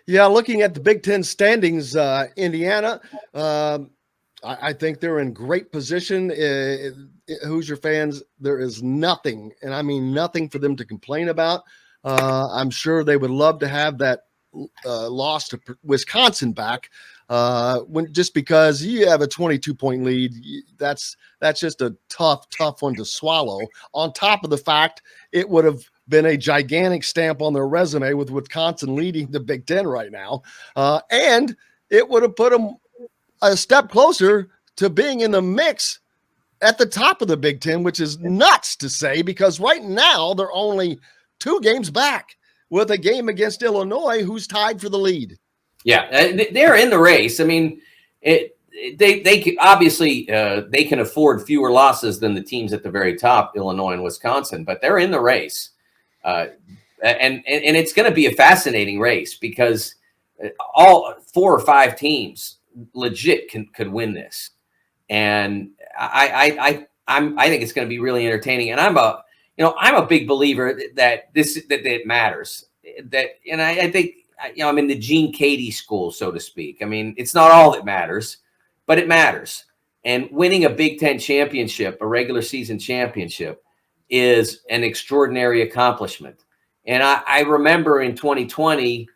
Yeah, looking at the Big Ten standings, Indiana, I think they're in great position. Hoosier fans, there is nothing, and I mean nothing for them to complain about. I'm sure they would love to have that loss to Wisconsin back. When just because you have a 22-point lead, that's just a tough one to swallow. On top of the fact, it would have been a gigantic stamp on their resume with Wisconsin leading the Big Ten right now, and it would have put them a step closer to being in the mix at the top of the Big Ten, which is nuts to say because right now they're only 2 games back with a game against Illinois, who's tied for the lead. Yeah, they're in the race. I mean, they obviously they can afford fewer losses than the teams at the very top, Illinois and Wisconsin, but they're in the race, and it's going to be a fascinating race because all 4 or 5 teams legit could win this, and I think it's going to be really entertaining. And I'm a big believer that it matters. And I think I'm in the Gene Cady school, so to speak. I mean, it's not all that matters, but it matters. And winning a Big Ten championship, a regular season championship, is an extraordinary accomplishment. And I remember in 2020.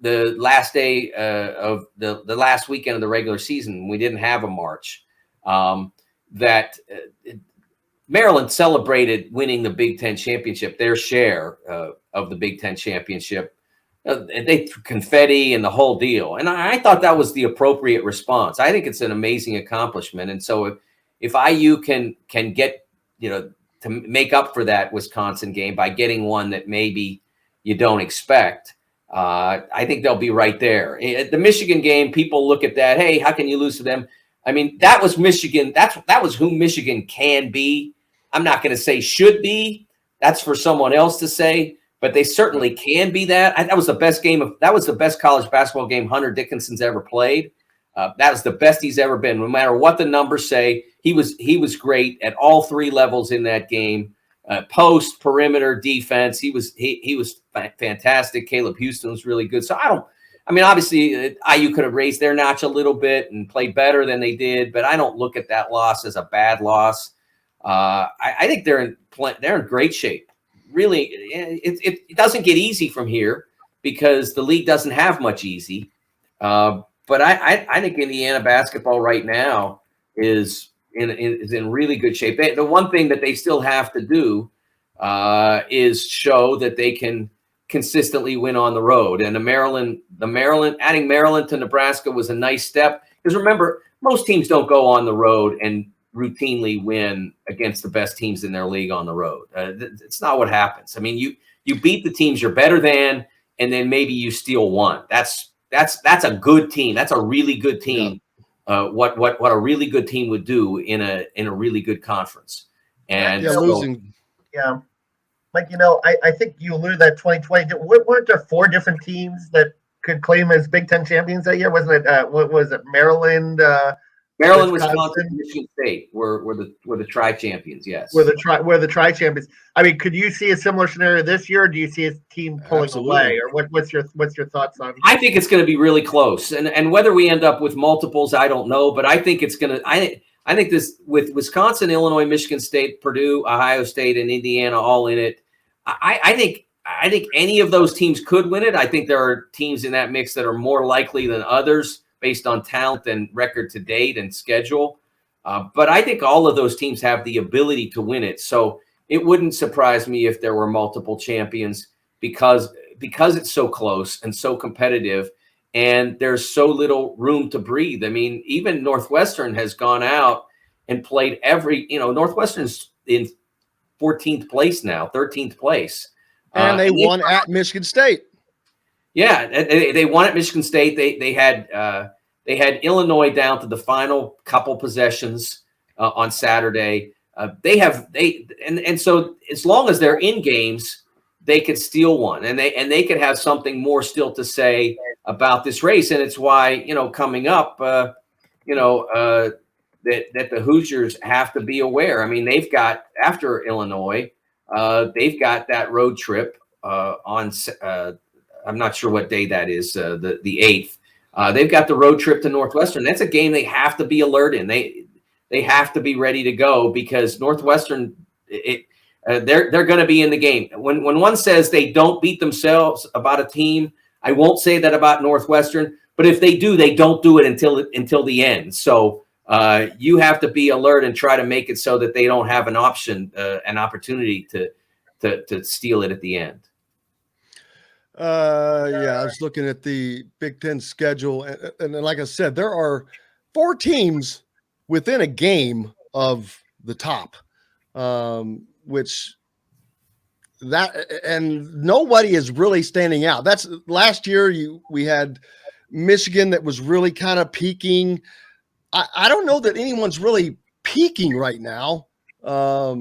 The last day of the last weekend of the regular season, we didn't have a march, that Maryland celebrated winning the Big Ten championship, their share of the Big Ten championship. They threw confetti and the whole deal. And I thought that was the appropriate response. I think it's an amazing accomplishment. And so if IU can get, to make up for that Wisconsin game by getting one that maybe you don't expect, I think they'll be right there. At the Michigan game, people look at that. Hey, how can you lose to them? I mean, that was Michigan. That was who Michigan can be. I'm not going to say should be. That's for someone else to say. But they certainly can be that. That was the best game that was the best college basketball game Hunter Dickinson's ever played. That was the best he's ever been. No matter what the numbers say, he was great at all 3 levels in that game. Post, perimeter, defense. He was fantastic. Caleb Houston was really good. So obviously IU could have raised their notch a little bit and played better than they did, but I don't look at that loss as a bad loss. I think they're in great shape. Really, it doesn't get easy from here because the league doesn't have much easy. But I think Indiana basketball right now is in really good shape. The one thing that they still have to do is show that they can consistently win on the road. And adding Maryland to Nebraska was a nice step. Because remember, most teams don't go on the road and routinely win against the best teams in their league on the road. It's not what happens. I mean, you beat the teams you're better than, and then maybe you steal one. That's a good team. That's a really good team. Yeah. What a really good team would do in a really good conference. And losing. Yeah. Like, I think you alluded that 2020. Weren't there 4 different teams that could claim as Big Ten champions that year? Wasn't it? What was it? Maryland, Wisconsin, Michigan State were the tri-champions. Yes, were the tri-champions. I mean, could you see a similar scenario this year? Or do you see a team pulling away, or what's your thoughts on? I think it's going to be really close, and whether we end up with multiples, I don't know. But I think it's going to. I think this with Wisconsin, Illinois, Michigan State, Purdue, Ohio State, and Indiana all in it. I think any of those teams could win it. I think there are teams in that mix that are more likely than others based on talent and record to date and schedule. But I think all of those teams have the ability to win it. So it wouldn't surprise me if there were multiple champions because it's so close and so competitive and there's so little room to breathe. I mean, even Northwestern has gone out and played Northwestern's in 14th place now, 13th place. And they won at Michigan State. Yeah, they won at Michigan State. They had Illinois down to the final couple possessions on Saturday. So as long as they're in games, they could steal one, and they could have something more still to say about this race. And it's why coming up, that the Hoosiers have to be aware. I mean, they've got after Illinois, they've got that road trip on I'm not sure what day that is, the 8th. They've got the road trip to Northwestern. That's a game they have to be alert in. They have to be ready to go because Northwestern, they're going to be in the game. When one says they don't beat themselves about a team, I won't say that about Northwestern. But if they do, they don't do it until the end. So you have to be alert and try to make it so that they don't have an opportunity to steal it at the end. Yeah, I was looking at the Big Ten schedule, and like I said, there are 4 teams within a game of the top, which and nobody is really standing out. That's last year. We had Michigan that was really kind of peaking. I don't know that anyone's really peaking right now. I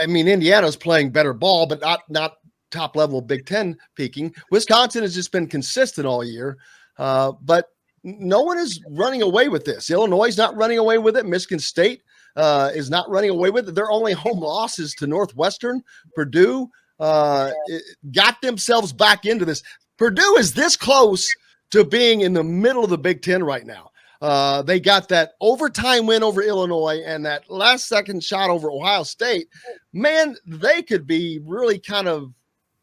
mean, Indiana's playing better ball, but not top level Big Ten peaking. Wisconsin has just been consistent all year, but no one is running away with this. Illinois is not running away with it. Michigan State is not running away with it. Their only home losses to Northwestern. Purdue got themselves back into this. Purdue is this close to being in the middle of the Big Ten right now. They got that overtime win over Illinois and that last second shot over Ohio State. Man, they could be really kind of,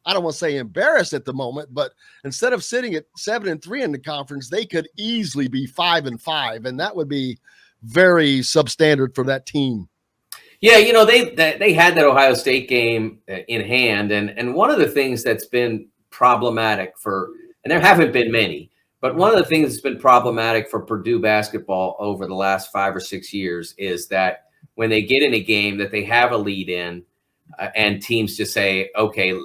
I don't want to say embarrassed at the moment, but instead of sitting at 7-3 in the conference, they could easily be 5-5, and that would be very substandard for that team. Yeah, you know, they had that Ohio State game in hand, and one of the things that's been problematic and there haven't been many, but one of the things that's been problematic for Purdue basketball over the last 5 or 6 years is that when they get in a game that they have a lead in, and teams just say, okay,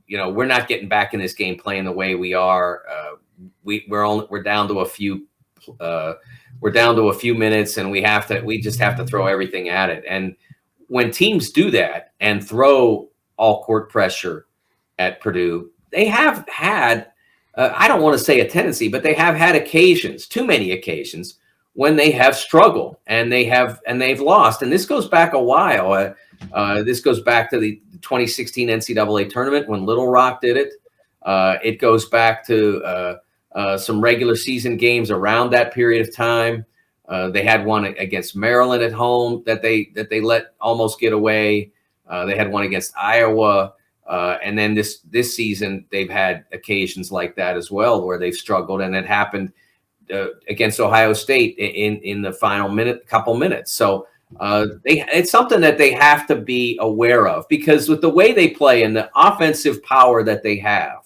you know, we're not getting back in this game playing the way we are. We're down to a few minutes, and we just have to throw everything at it. And when teams do that and throw all court pressure at Purdue, they have had I don't want to say a tendency, but they have had occasions, too many occasions, when they have struggled and they've lost. And this goes back a while. This goes back to the 2016 NCAA tournament when Little Rock did it. It goes back to some regular season games around that period of time. They had one against Maryland at home that they let almost get away. They had one against Iowa. And then this season, they've had occasions like that as well, where they've struggled, and it happened against Ohio State in the final couple minutes. So it's something that they have to be aware of, because with the way they play and the offensive power that they have,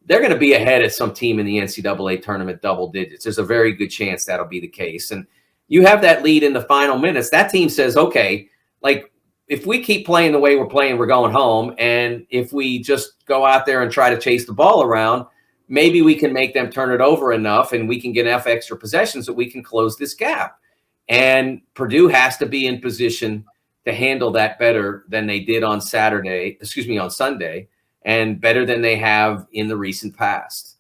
they're going to be ahead of some team in the NCAA tournament double digits. There's a very good chance that'll be the case. And you have that lead in the final minutes. That team says, okay, like, if we keep playing the way we're playing, we're going home. And if we just go out there and try to chase the ball around, maybe we can make them turn it over enough and we can get enough extra possessions that we can close this gap. And Purdue has to be in position to handle that better than they did on Sunday, and better than they have in the recent past.